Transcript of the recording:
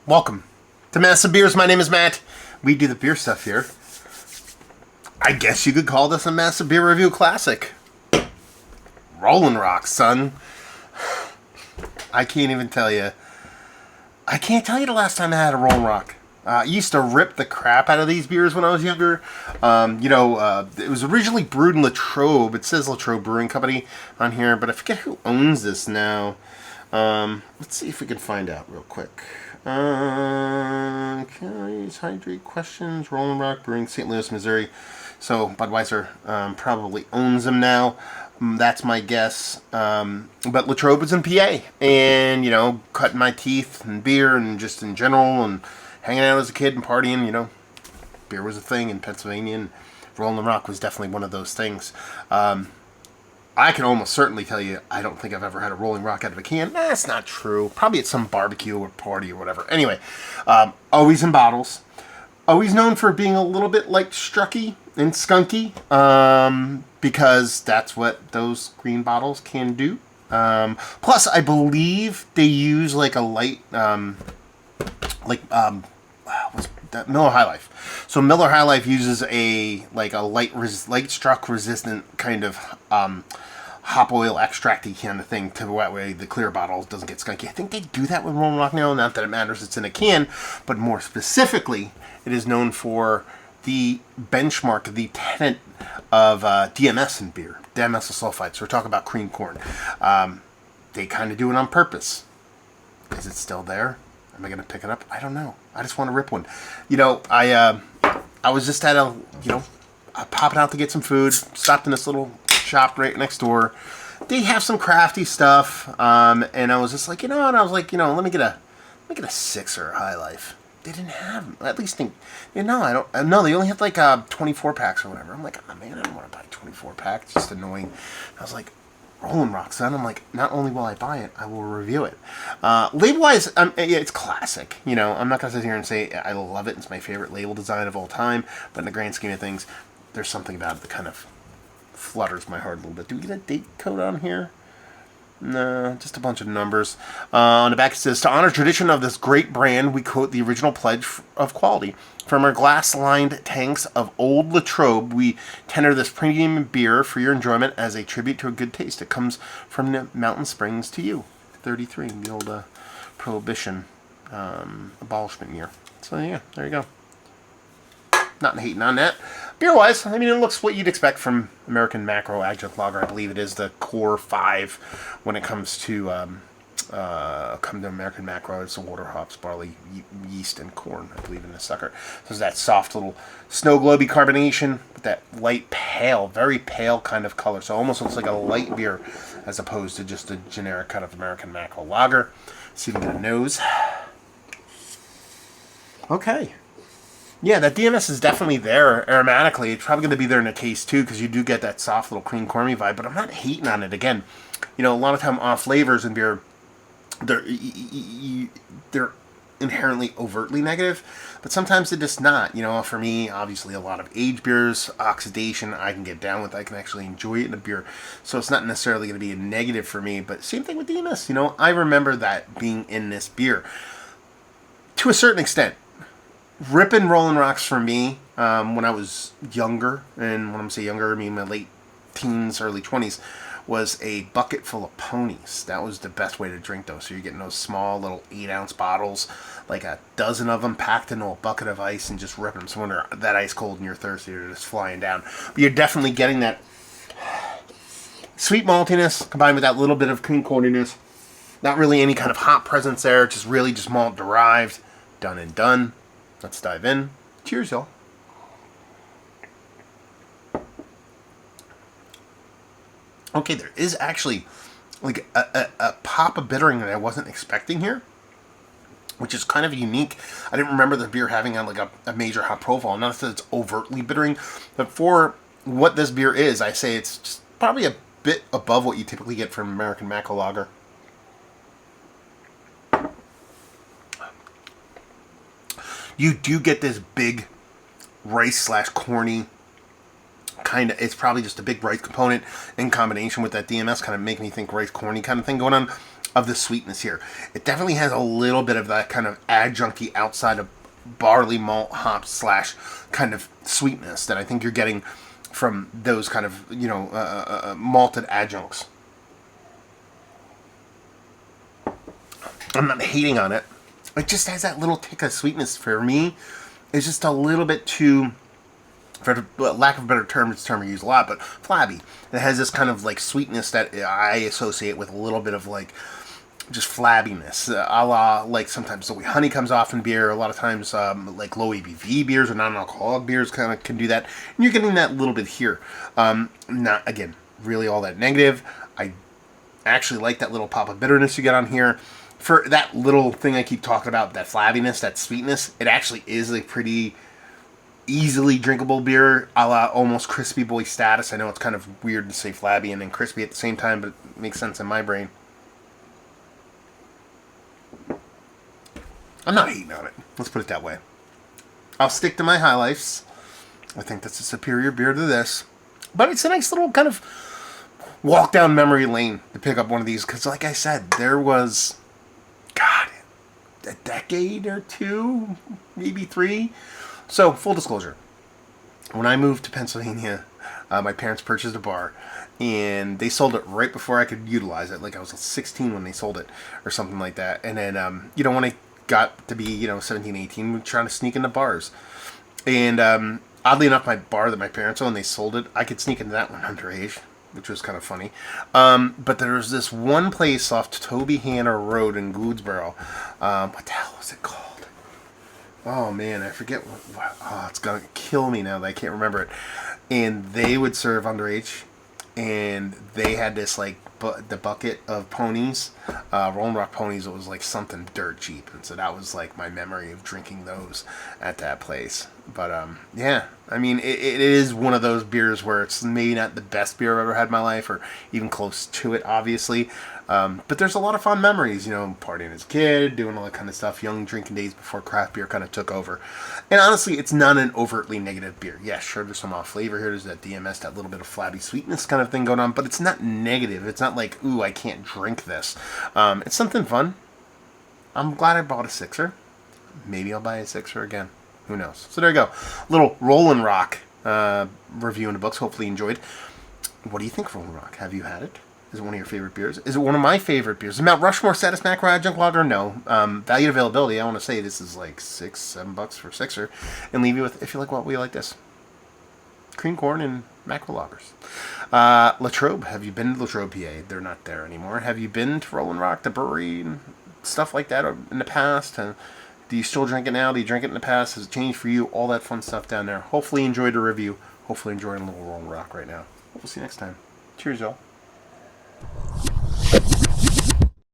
Welcome to Massive Beers. My name is Matt. We do the beer stuff here. I guess you could call this a Massive Beer Review Classic. Rolling Rock, son. I can't even tell you. I can't tell you the last time I had a Rolling Rock. I used to rip the crap out of these beers when I was younger. It was originally brewed in Latrobe. It says Latrobe Brewing Company on here, but I forget who owns this now. Let's see if we can find out real quick. Carries hydrate questions. Rolling Rock Brewing, St. Louis, Missouri. So Budweiser probably owns them now. That's my guess. But Latrobe was in PA, and cutting my teeth and beer and just in general and hanging out as a kid and partying. Beer was a thing in Pennsylvania, and Rolling Rock was definitely one of those things. I can almost certainly tell you I don't think I've ever had a Rolling Rock out of a can. That's not true. Probably at some barbecue or party or whatever. Anyway, always in bottles. Always known for being a little bit like strucky and skunky, because that's what those green bottles can do. Plus, I believe they use like a light, what's that? Miller High Life. So Miller High Life uses a light struck resistant kind of hop oil extracty kind of thing to that way the clear bottle doesn't get skunky. I think they do that with Rolling Rock now. Not that it matters, it's in a can, but more specifically, it is known for the benchmark, the tenet of DMS in beer, dimethyl sulfide. So we're talking about cream corn. They kind of do it on purpose. Is it still there? Am I going to pick it up? I don't know. I just want to rip one. I was just at popping out to get some food. Stopped in this little shop right next door. They have some crafty stuff, and I was just like, let me get a 6 or a High Life. They didn't have them. At least think, I don't. No, they only had like 24 packs or whatever. I'm like, oh man, I don't want to buy 24 packs. It's just annoying. I was like, Rolling Rock, son. I'm like, not only will I buy it, I will review it. Label-wise, it's classic. I'm not going to sit here and say I love it. It's my favorite label design of all time. But in the grand scheme of things, there's something about it that kind of flutters my heart a little bit. Do we get a date code on here? No, just a bunch of numbers. On the back it says, to honor tradition of this great brand, we quote the original pledge of quality. From our glass-lined tanks of old Latrobe, we tender this premium beer for your enjoyment as a tribute to a good taste. It comes from the Mountain Springs to you. 33, the old Prohibition abolishment year. So yeah, there you go. Not hating on that. Beer-wise, it looks what you'd expect from American Macro Adjunct Lager. I believe it is the core 5 when it comes to American Macro. It's the water, hops, barley, yeast, and corn, I believe, in this sucker. So it's that soft little snow globy carbonation with that light pale, very pale kind of color. So it almost looks like a light beer as opposed to just a generic kind of American Macro Lager. See if we can get a nose. Okay. Yeah, that DMS is definitely there aromatically. It's probably going to be there in the taste too, because you do get that soft little cream corny vibe. But I'm not hating on it. Again, a lot of time off flavors in beer, they're inherently overtly negative, but sometimes they're just not. For me, obviously, a lot of aged beers, oxidation, I can get down with. I can actually enjoy it in a beer, so it's not necessarily going to be a negative for me. But same thing with DMS. I remember that being in this beer to a certain extent. Ripping Rolling Rocks for me when I was younger, and when I'm saying younger, I mean my late teens, early 20s, was a bucket full of ponies. That was the best way to drink those. So you're getting those small little 8-ounce bottles, like a dozen of them packed into a bucket of ice and just ripping them. So when they're that ice cold and you're thirsty, you're just flying down. But you're definitely getting that sweet maltiness combined with that little bit of cream corniness. Not really any kind of hop presence there, just really just malt derived. Done and done. Let's dive in. Cheers, y'all. Okay, there is actually like a pop of bittering that I wasn't expecting here, which is kind of unique. I didn't remember the beer having like a major hop profile. Not that it's overtly bittering, but for what this beer is, I say it's just probably a bit above what you typically get from American Macro Lager. You do get this big rice/corny kind of, it's probably just a big rice component in combination with that DMS, kind of make me think rice corny kind of thing going on. of the sweetness here. It definitely has a little bit of that kind of adjuncty outside of barley malt hop slash kind of sweetness that I think you're getting from those kind of, malted adjuncts. I'm not hating on it. It just has that little tick of sweetness for me. It's just a little bit too, for lack of a better term, it's a term I use a lot, but flabby. It has this kind of like sweetness that I associate with a little bit of like just flabbiness, a la like sometimes the way honey comes off in beer. A lot of times, like low ABV beers or non-alcoholic beers kind of can do that, and you're getting that little bit here. Not again really all that negative. I actually like that little pop of bitterness you get on here. For that little thing I keep talking about, that flabbiness, that sweetness, it actually is a pretty easily drinkable beer, a la almost Crispy Boy status. I know it's kind of weird to say flabby and then crispy at the same time, but it makes sense in my brain. I'm not hating on it. Let's put it that way. I'll stick to my High Lifes. I think that's a superior beer to this. But it's a nice little kind of walk down memory lane to pick up one of these. Because like I said, there was, God, a decade or two, maybe 3. So, full disclosure. When I moved to Pennsylvania, my parents purchased a bar. And they sold it right before I could utilize it. Like I was 16 when they sold it. Or something like that. And then, when I got to be, 17, 18, we were trying to sneak into bars. And oddly enough, my bar that my parents owned, they sold it. I could sneak into that one underage, which was kind of funny. But there was this one place off Toby Hanna Road in Goodsboro. What the hell was it called? Oh, man, I forget. It's going to kill me now that I can't remember it. And they would serve underage. And they had this, like, the bucket of ponies, Rolling Rock ponies. It was like something dirt cheap, and so that was like my memory of drinking those at that place. But yeah, I mean, it is one of those beers where it's maybe not the best beer I've ever had in my life, or even close to it, obviously. But there's a lot of fun memories, partying as a kid, doing all that kind of stuff, young drinking days before craft beer kind of took over. And honestly, it's not an overtly negative beer. Yeah, sure, there's some off flavor here. There's that DMS, that little bit of flabby sweetness kind of thing going on, but it's not negative. It's not like, ooh, I can't drink this. It's something fun. I'm glad I bought a 6er. Maybe I'll buy a 6er again. Who knows? So there you go. Little Rollin' Rock review in the books. Hopefully you enjoyed. What do you think of Rollin' Rock? Have you had it? Is it one of your favorite beers? Is it one of my favorite beers? Is Mount Rushmore status macro adjunct lager? No. Value availability, I want to say this is like $6, $7 for a 6er. And leave you with, if you like what we like this. Cream corn and macro lagers. Latrobe. Have you been to Latrobe, PA? They're not there anymore. Have you been to Rollin' Rock, the brewery, and stuff like that in the past? Do you still drink it now? Do you drink it in the past? Has it changed for you? All that fun stuff down there. Hopefully you enjoyed the review. Hopefully enjoying a little Rollin' Rock right now. We'll see you next time. Cheers, y'all.